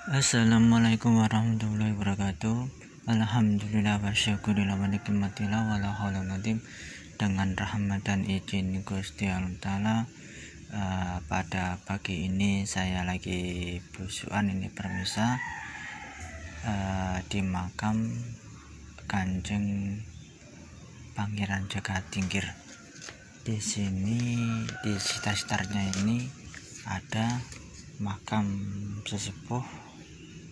Assalamualaikum warahmatullahi wabarakatuh. Alhamdulillah wa syukurillah wa nikmatillah wa la haula wa la quwwata dengan rahmat dan izin Gusti Allah Ta'ala. Pada pagi ini saya lagi belusuan ini permisa di makam Kanjeng Pangeran Jagatingkir. Di sini di sekitarnya ini ada makam sesepuh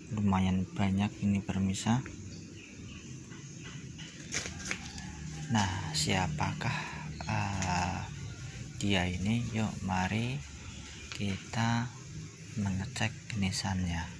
lumayan banyak ini permisa. Nah, siapakah dia ini? Yuk mari kita mengecek nisannya.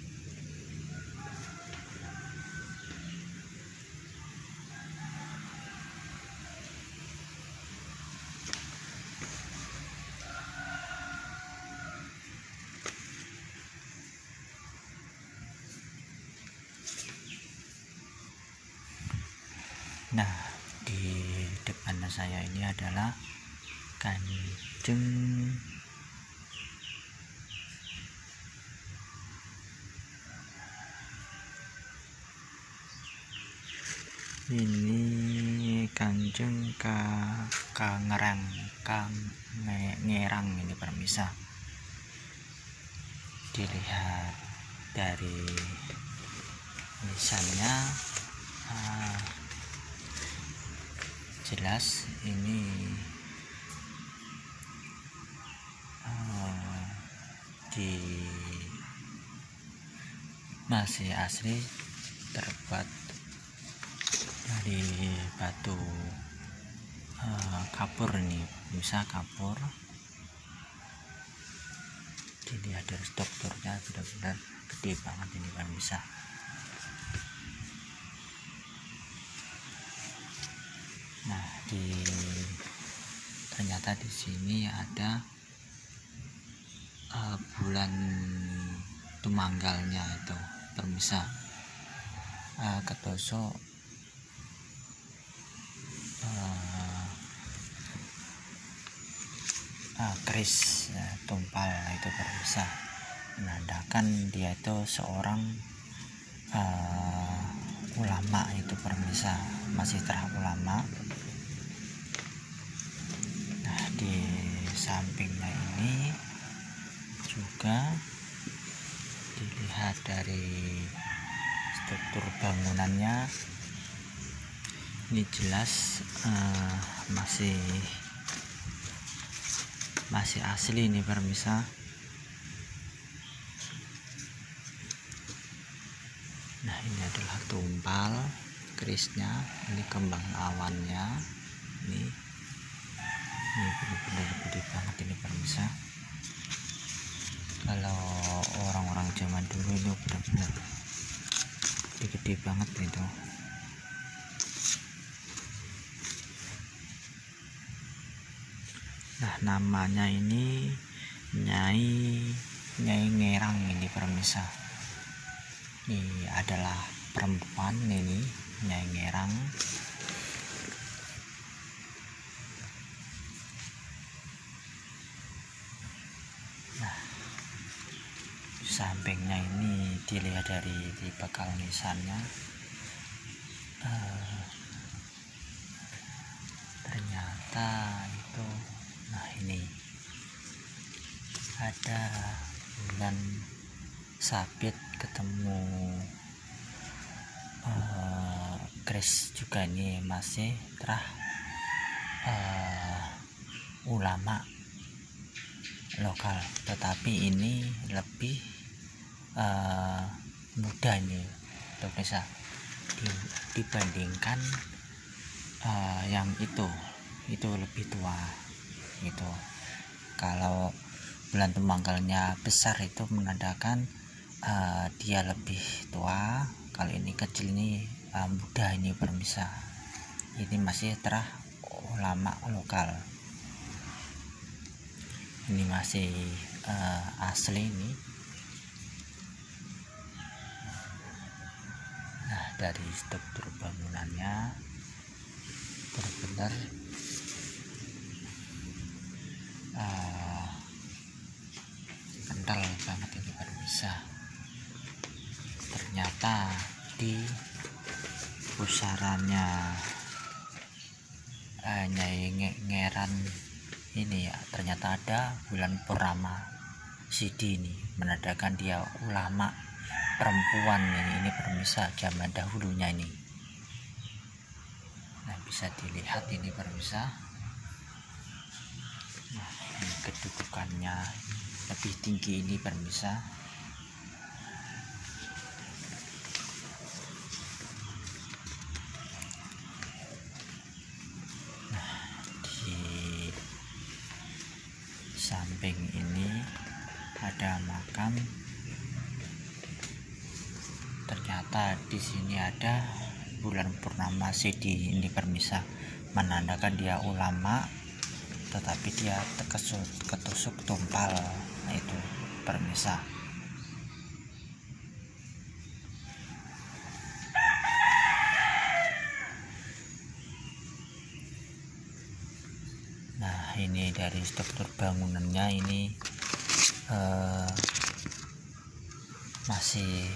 Nah, di depan saya ini adalah Kanjeng Ngerang ini permisa. Dilihat dari nisannya jelas ini masih asli terbuat dari batu kapur ini, bisa kapur. Dilihat dari strukturnya benar-benar gede banget ini kan bisa. Nah, ternyata di sini ada bulan tumanggalnya itu permisa. Ketosok keris tumpal itu permisa, menandakan dia itu seorang ulama itu permisa, masih terhadap ulama. Nah, di sampingnya ini juga dilihat dari struktur bangunannya ini jelas masih asli ini permisa. Nah, ini adalah tumpal kerisnya, ini kembang awannya, ini benar-benar gede banget ini permisa. Kalau orang-orang zaman dulu itu benar-benar gede banget itu. Nah, namanya ini Nyai Ngerang ini permisa. Ini adalah perempuan ini, Nyai Ngerang. Nah, sampingnya ini dilihat dari di bakal nisannya, ternyata itu, nah ini ada bulan sabit ketemu keris juga, ini masih ulama lokal, tetapi ini lebih muda ini untuk bisa dibandingkan yang itu lebih tua itu. Kalau bulan tumanggalnya besar itu menandakan dia lebih tua. Kalau ini kecil ini muda ini permisa. Ini masih ulama lokal, ini masih asli ini. Nah, dari struktur bangunannya benar-benar kental banget ini permisa. ternyata di pusarannya Nyai Ngeran ini ya, ternyata ada bulan purnama Sidi ini, menandakan dia ulama perempuan ini permisa zaman dahulunya ini. Nah, bisa dilihat ini permisa. Nah, ini kedudukannya lebih tinggi ini permisa. Samping ini ada makam. Ternyata di sini ada bulan purnama Sidi ini permisa, menandakan dia ulama, tetapi dia ketusuk tumpal. Nah, itu permisa. Nah, ini dari struktur bangunannya ini masih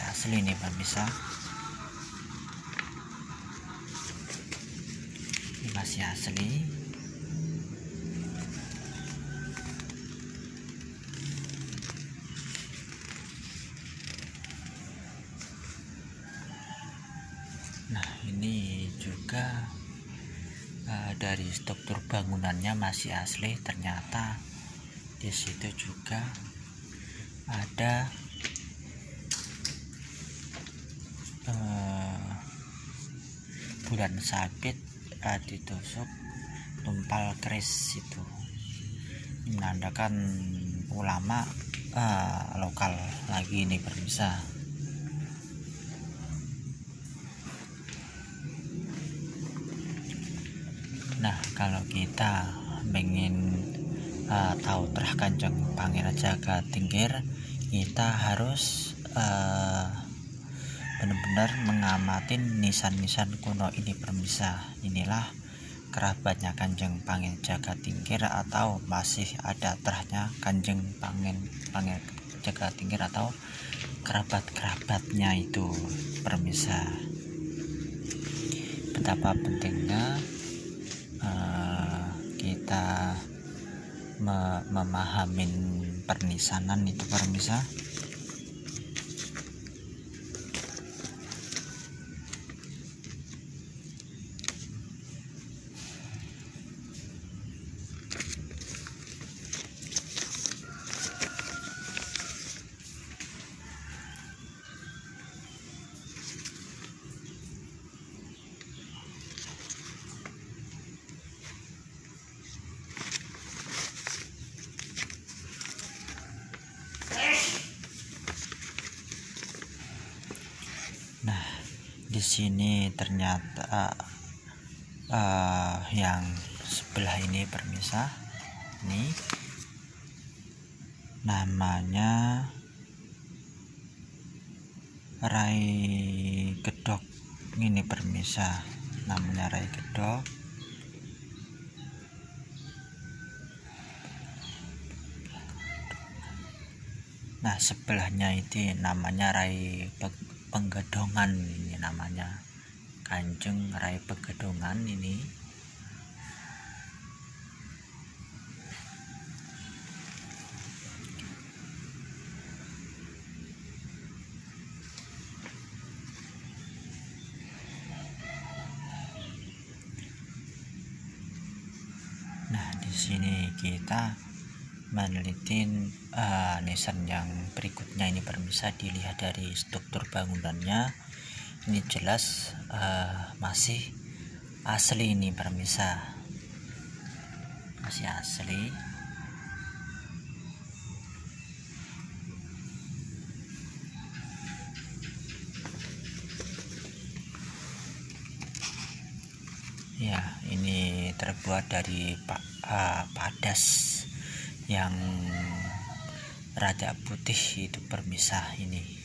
asli nih pemirsa. Ini masih asli. Nah, ini juga dari struktur bangunannya masih asli. Ternyata di situ juga ada bulan sabit ditusuk tumpal keris itu, menandakan ulama lokal lagi ini pemirsa. Nah, kalau kita ingin tahu terah Kanjeng Pangeran Jagadtingkir, kita harus benar-benar mengamati nisan-nisan kuno ini pemirsa. Inilah kerabatnya Kanjeng Pangeran Jagadtingkir, atau masih ada terahnya Kanjeng Pangeran Jagadtingkir atau kerabat-kerabatnya itu pemirsa. Betapa pentingnya kita memahami pernisanan itu pemirsa. Nah, di sini ternyata yang sebelah ini pemirsa, ini namanya Rai Gedok ini pemirsa, namanya Rai Gedok. Nah, sebelahnya itu namanya Rai Penggedongan, ini namanya Kanjeng Rai Penggedongan ini. Nah, di sini kita meneliti nisan yang berikutnya ini pemirsa. Dilihat dari struktur bangunannya, ini jelas masih asli ini pemirsa, masih asli. Ya, ini terbuat dari padas yang rada putih itu pemirsa ini.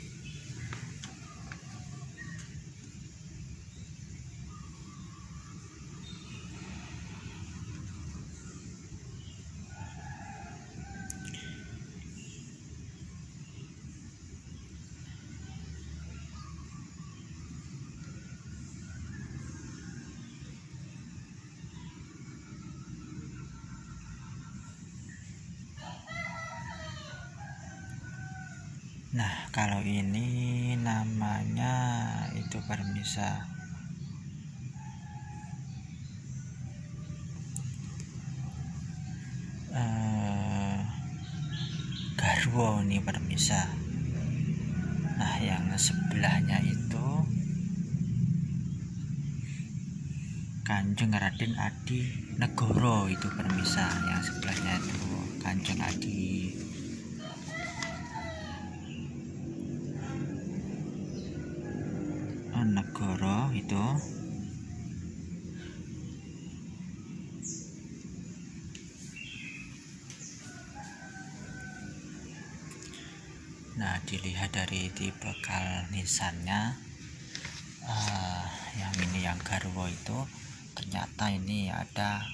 Nah, kalau ini namanya itu permisa garwo nih permisa. Nah, yang sebelahnya itu Kanjeng Raden Adi Negoro itu permisa. Yang sebelahnya itu Kanjeng Adi Negoro itu. Nah, dilihat dari di bekal nisannya, yang ini yang garwo itu ternyata ini ada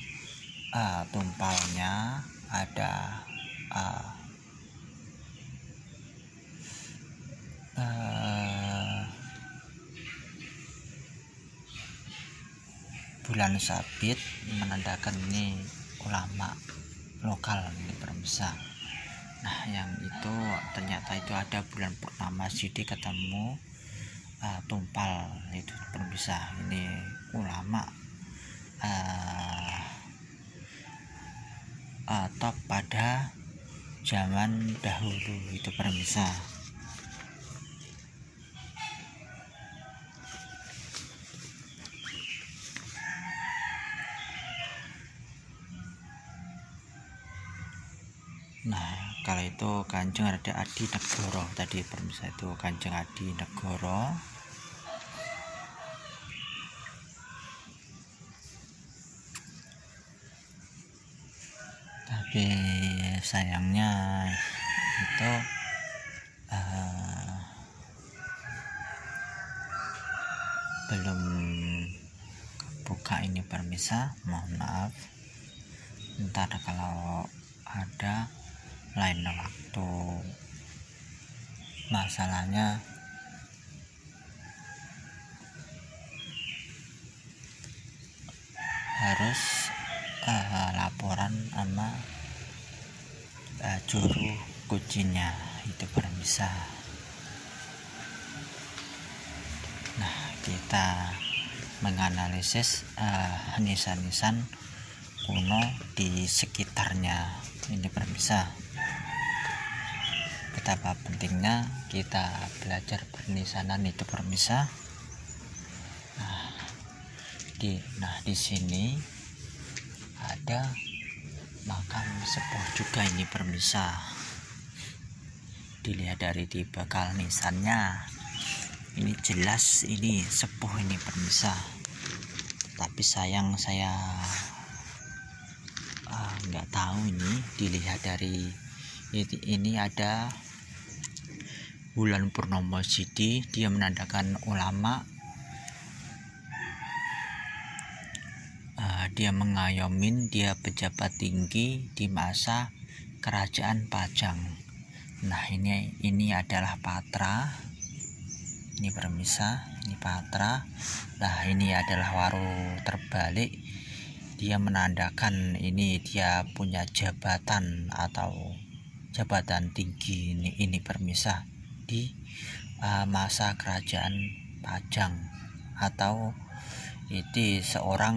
tumpalnya, ada bulan sabit, menandakan ini ulama lokal ini permisa. Nah, yang itu ternyata itu ada bulan purnama jadi ketemu tumpal itu permisa. Ini ulama top pada zaman dahulu itu permisa. Nah, kalau itu Kanjeng Raden Adi Negoro tadi permisa, itu Kanjeng Adi Negoro. Tapi sayangnya itu belum buka ini permisa, mohon maaf. Ntar kalau ada lain waktu. Masalahnya harus laporan sama juru kuncinya itu permisa. Nah, kita menganalisis nisan-nisan kuno di sekitarnya ini permisa. Betapa pentingnya kita belajar pernisanan itu permisa. Nah, di sini ada makam sepuh juga ini permisa. Dilihat dari di bakal nisannya, ini jelas ini sepuh ini permisa. Tapi sayang saya nggak tahu ini. Dilihat dari ini ada bulan purnama sidi, dia menandakan ulama. Dia mengayomin, dia pejabat tinggi di masa kerajaan Pajang. Nah, ini adalah patra ini permisa, ini patra. Nah, ini adalah waru terbalik, dia menandakan ini dia punya jabatan atau jabatan tinggi ini permisa di masa kerajaan Pajang, atau itu seorang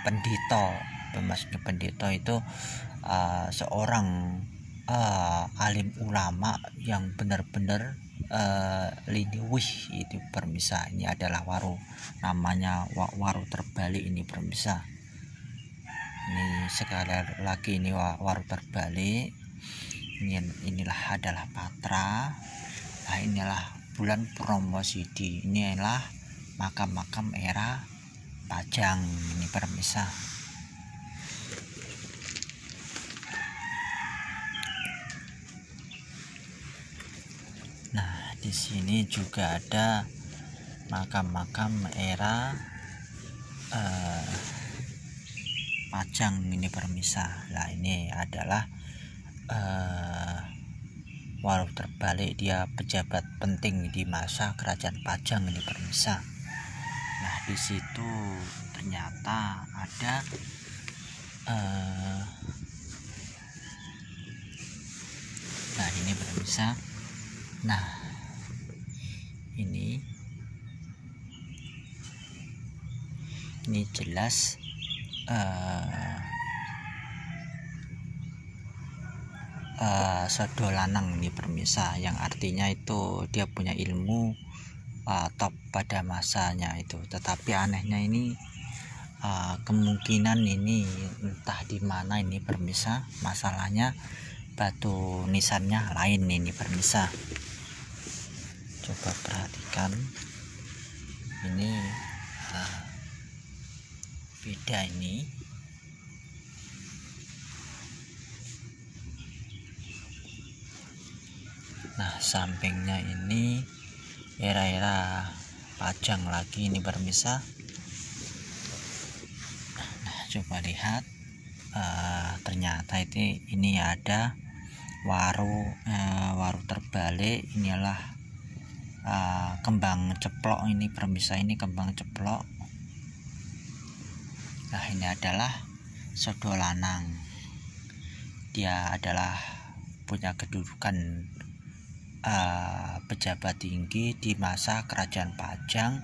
pendito. Maksudnya pendito itu seorang alim ulama yang benar-benar liniwih itu permisa. Ini adalah waru, namanya waru terbalik ini permisa. Ini sekali lagi ini waru terbalik. Inilah adalah patra. Nah, inilah bulan purnama sidi. Inilah makam-makam era Pajang ini permisa. Nah, di sini juga ada makam-makam era Pajang ini permisa. Nah, ini adalah walau terbalik, dia pejabat penting di masa kerajaan Pajang ini permisa. Nah, di situ ternyata ada nah, ini permisa. Nah, ini jelas Sodo Lanang ini permisa, yang artinya itu dia punya ilmu top pada masanya itu. Tetapi anehnya ini kemungkinan ini entah di mana ini permisa, masalahnya batu nisannya lain ini permisa. Coba perhatikan ini beda ini. Nah, sampingnya ini era-era pajang lagi ini permisa. Nah, coba lihat, ternyata ini ada waru terbalik. Inilah kembang ceplok ini permisa, ini kembang ceplok. Nah, ini adalah Sodo Lanang. Dia adalah punya kedudukan pejabat tinggi di masa kerajaan Pajang,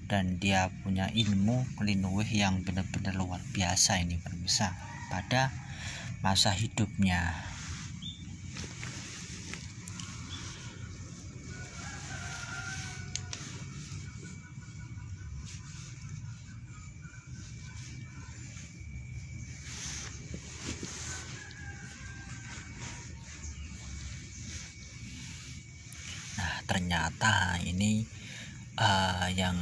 dan dia punya ilmu linuwih yang benar-benar luar biasa ini permisa pada masa hidupnya. Nah, ternyata ini yang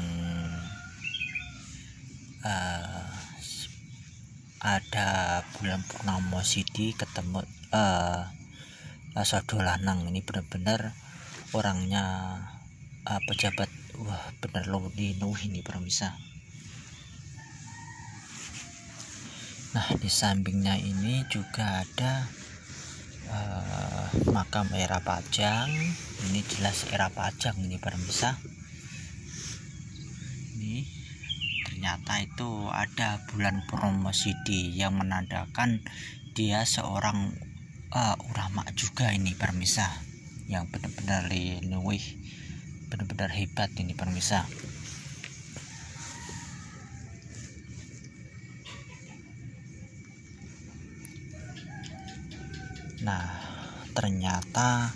ada bulan purnama sidi ketemu Sodo Lanang ini benar-benar orangnya pejabat, wah bener linuwih ini permisa. Nah, di sampingnya ini juga ada makam era Pajang. Ini jelas era Pajang ini permisa. Ini ternyata itu ada bulan purnama sidi yang menandakan dia seorang ulama juga ini permisa, yang benar-benar linuwih, benar-benar hebat ini permisa. Nah, ternyata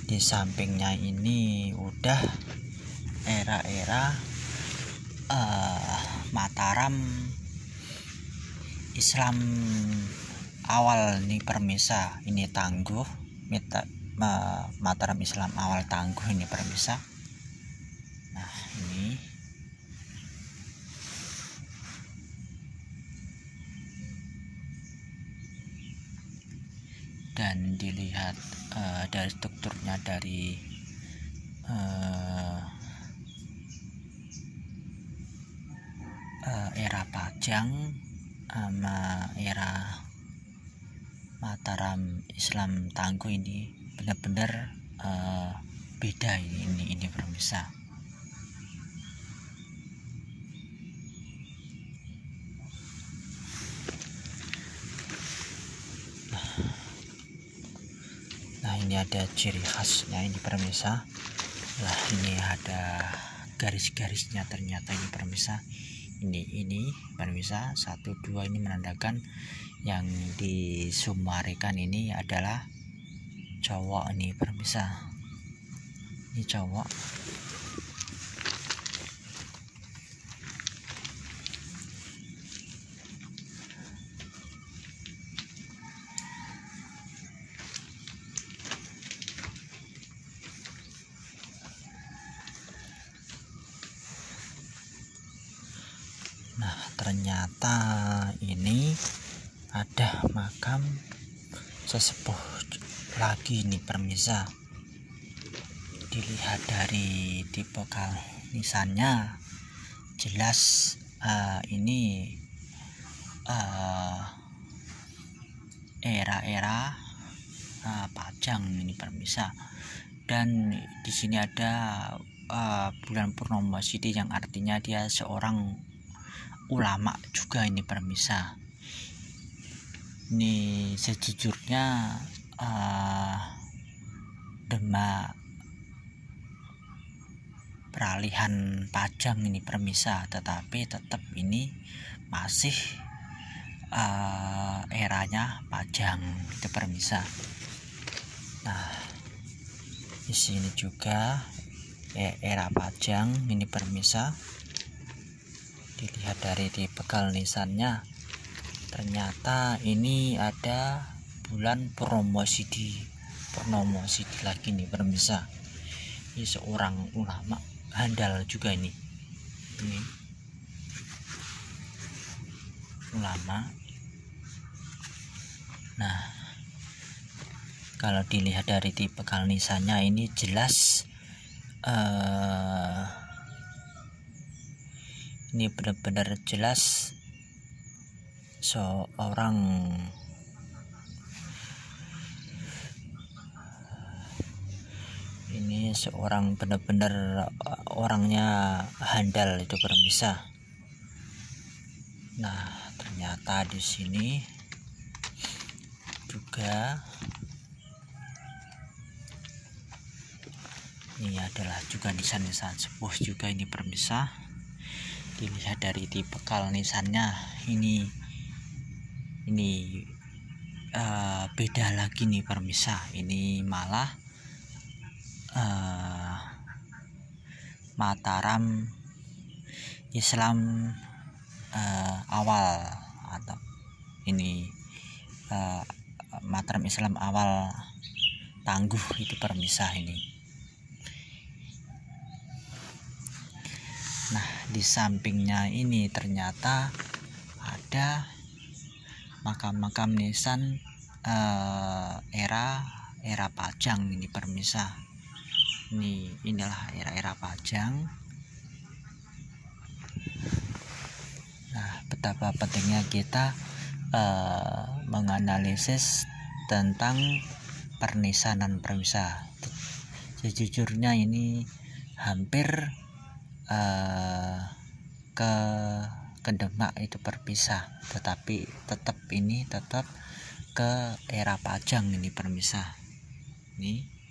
di sampingnya ini udah era-era Mataram Islam awal nih permisa. Ini tangguh Mataram Islam awal tangguh ini permisa. Nah, ini dan dilihat dari strukturnya, dari era Pajang sama era Mataram Islam tangguh ini benar-benar beda ini permisa. Nah, ini ada ciri khasnya ini permisa. Lah, ini ada garis-garisnya ternyata ini permisa. Ini permisa 1, 2 ini menandakan yang disumarikan ini adalah cowok ini permisa. Ini cowok. Nah, ternyata ini ada makam sesepuh lagi nih permisa. Dilihat dari tipe nisannya jelas ini era-era Pajang ini permisa. Dan di sini ada bulan purnama sidi yang artinya dia seorang ulama juga ini permisa. Ini sejujurnya Demak peralihan Pajang ini permisa, tetapi tetap ini masih eranya Pajang itu permisa. Nah, di sini juga era Pajang ini permisa. Dilihat dari di bekal nisannya, ternyata ini ada bulan Purnomosidi lagi nih permisa. Ini seorang ulama handal juga ini ulama. Nah, kalau dilihat dari di bekal nisannya ini jelas ini benar-benar jelas seorang benar-benar orangnya handal itu permisa. Nah, ternyata di sini juga ini adalah juga nisan-nisan sepuh juga ini permisa. Dilihat dari di bekal nisannya ini beda lagi nih permisa. Ini malah Mataram Islam awal, atau ini Mataram Islam awal tangguh itu permisa ini. Nah, di sampingnya ini ternyata ada makam-makam nisan era Pajang ini permisa. Inilah era Pajang. Nah, betapa pentingnya kita menganalisis tentang pernisanan permisa. Sejujurnya ini hampir ke Demak itu berpisah, tetapi tetap ke era Pajang ini permisa. Ini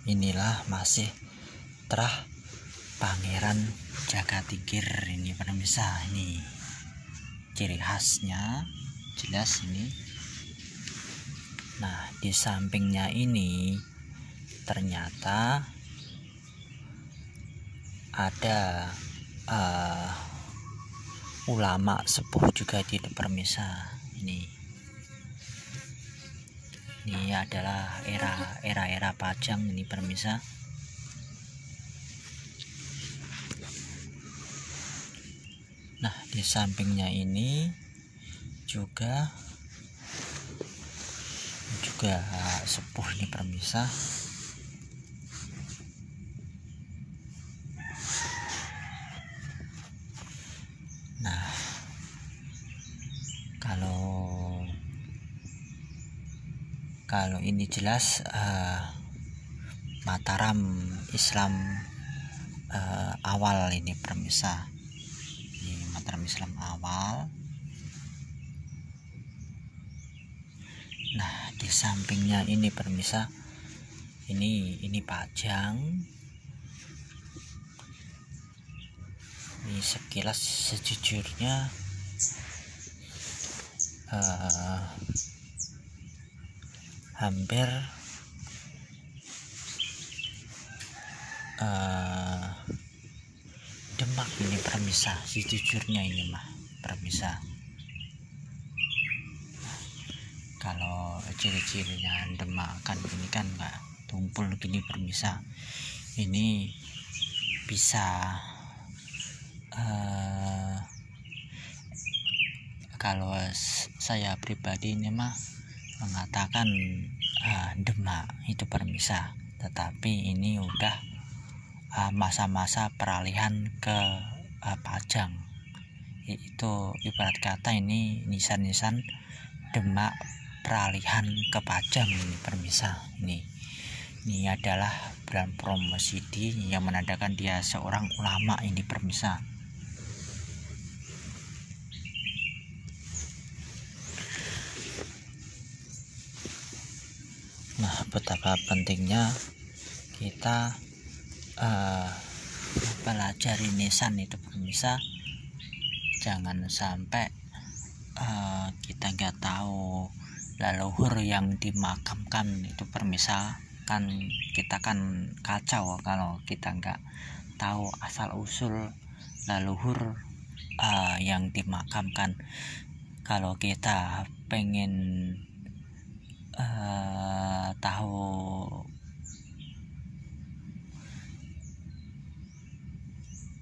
inilah masih terah Pangeran Jagatingkir ini permisa. Ini ciri khasnya jelas ini. Nah, di sampingnya ini ternyata ada ulama sepuh juga di permisa. Ini adalah era Pajang ini permisa. Nah, di sampingnya ini juga sepuh ini permisa. Nah, kalau ini jelas Mataram Islam awal ini permisa. Ini Mataram Islam awal. Nah, di sampingnya ini permisa, ini Pajang. Ini sekilas sejujurnya hampir Demak ini permisa, sejujurnya ini mah permisa. Kalau ciri-cirinya Demak kan ini kan nggak tumpul gini permisa. Ini bisa kalau saya pribadi ini mah mengatakan Demak itu permisa, tetapi ini udah masa-masa peralihan ke Pajang. Itu ibarat kata ini nisan-nisan Demak peralihan ke Pajang ini pemirsa. Ini adalah bulan Promosidi yang menandakan dia seorang ulama ini pemirsa. Nah, betapa pentingnya kita pelajari nisan itu pemirsa. Jangan sampai kita nggak tahu leluhur yang dimakamkan itu pemirsa. Kan kita kan kacau kalau kita nggak tahu asal usul leluhur yang dimakamkan. Kalau kita pengen tahu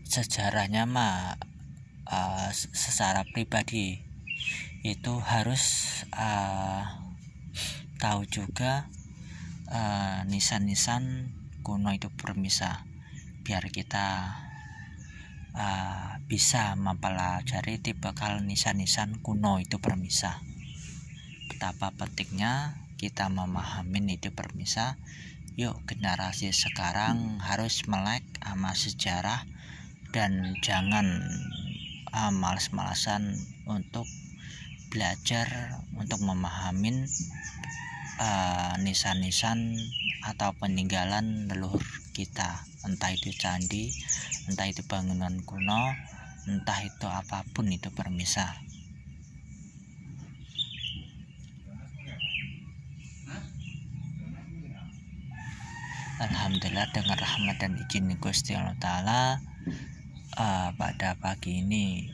sejarahnya mah secara pribadi itu harus tahu juga nisan-nisan kuno itu pemirsa, biar kita bisa mempelajari tipikal nisan-nisan kuno itu pemirsa. Betapa pentingnya kita memahami itu pemirsa. Yuk, generasi sekarang harus melek sama sejarah dan jangan malas-malasan untuk belajar untuk memahami nisan-nisan atau peninggalan leluhur kita, entah itu candi, entah itu bangunan kuno, entah itu apapun itu pemirsa. Alhamdulillah dengan rahmat dan izin Gusti Allah Ta'ala, pada pagi ini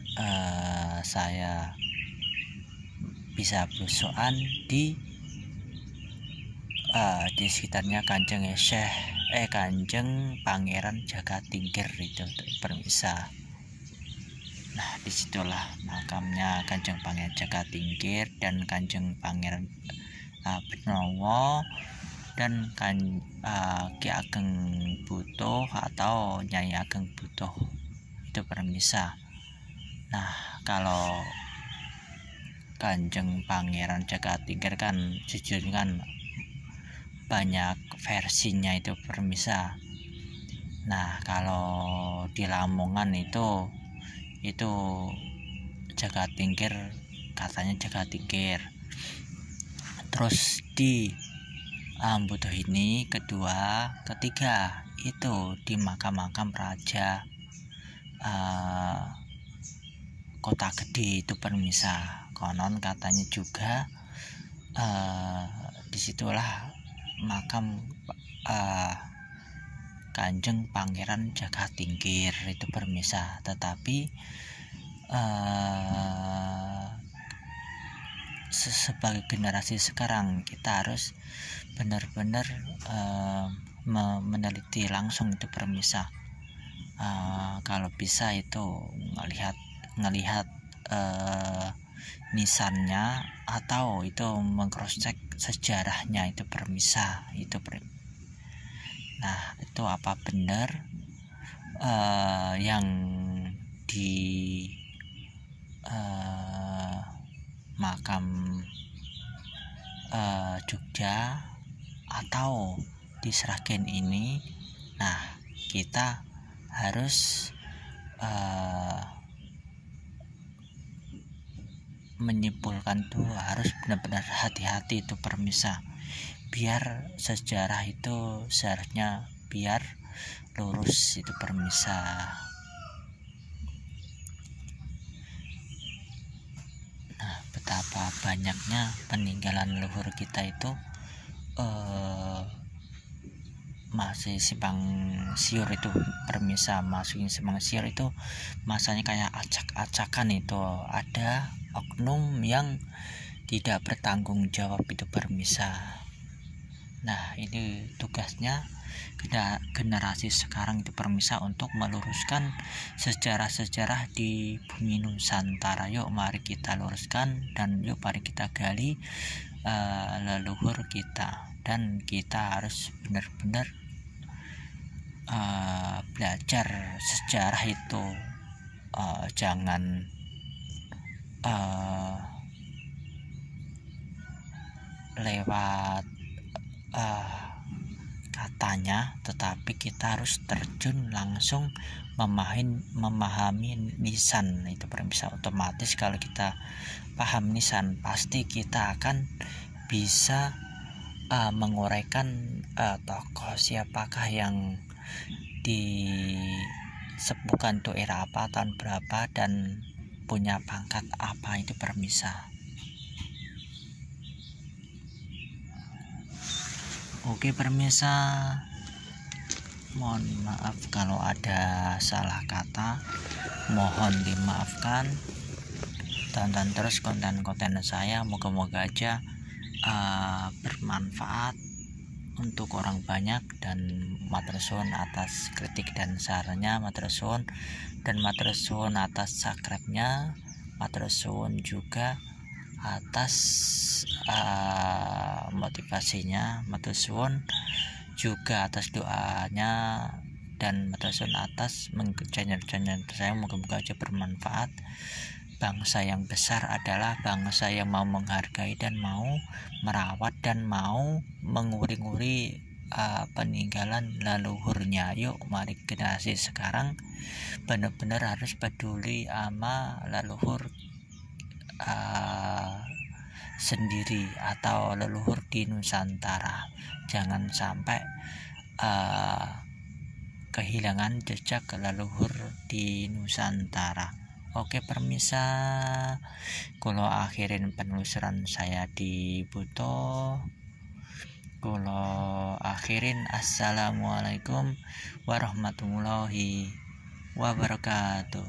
saya bisa belusuan di sekitarnya Kanjeng Kanjeng Pangeran Jagatingkir itu pemirsa. Nah, disitulah makamnya Kanjeng Pangeran Jagatingkir dan Kanjeng Pangeran Benowo dan Ki Ageng Butuh atau Nyai Ageng Butuh itu pemirsa. Nah, kalau Kanjeng Pangeran Jagatingkir kan jujur kan banyak versinya itu pemirsa. Nah, kalau di Lamongan itu Jagatingkir, katanya Jagatingkir. Terus di Butuh ini ketiga itu di makam-makam raja Kota Gede itu pemirsa. Konon katanya juga disitulah makam Kanjeng Pangeran Jagatingkir itu pemirsa. Tetapi sebagai generasi sekarang kita harus benar-benar meneliti langsung itu pemirsa. Kalau bisa itu ngelihat nisannya atau itu mengcross-check sejarahnya itu pemirsa itu Nah, itu apa benar yang di makam Jogja atau di Sragen ini. Nah, kita harus menyimpulkan tuh harus benar-benar hati-hati itu pemirsa, biar sejarah itu seharusnya biar lurus itu pemirsa. Nah, betapa banyaknya peninggalan leluhur kita itu masih simpang siur itu pemirsa. Masukin simpang siur itu masanya kayak acak-acakan itu, ada oknum yang tidak bertanggung jawab itu pemirsa. Nah, ini tugasnya generasi sekarang itu pemirsa untuk meluruskan sejarah-sejarah di bumi Nusantara. Yuk mari kita luruskan dan yuk mari kita gali leluhur kita, dan kita harus benar-benar belajar sejarah itu jangan lewat katanya, tetapi kita harus terjun langsung memahami lisan. Itu bisa otomatis kalau kita paham lisan, pasti kita akan bisa menguraikan tokoh siapakah yang disebutkan tuh era apa, tahun berapa, dan punya pangkat apa. Itu permisa. Oke permisa, mohon maaf kalau ada salah kata, mohon dimaafkan. Tonton terus konten-konten saya, moga-moga aja bermanfaat untuk orang banyak, dan matur suwun atas kritik dan sarannya, matur suwun, dan matur suwun atas subscribe-nya, matur suwun juga atas motivasinya, matur suwun juga atas doanya, dan matur suwun atas channel saya, moga-moga aja bermanfaat. Bangsa yang besar adalah bangsa yang mau menghargai dan mau merawat dan mau menguri-nguri peninggalan leluhurnya. Yuk mari generasi sekarang benar-benar harus peduli sama leluhur sendiri atau leluhur di Nusantara. Jangan sampai kehilangan jejak leluhur di Nusantara. Oke permisa, kalau akhirin penelusuran saya di Buto, kalau akhirin assalamualaikum warahmatullahi wabarakatuh.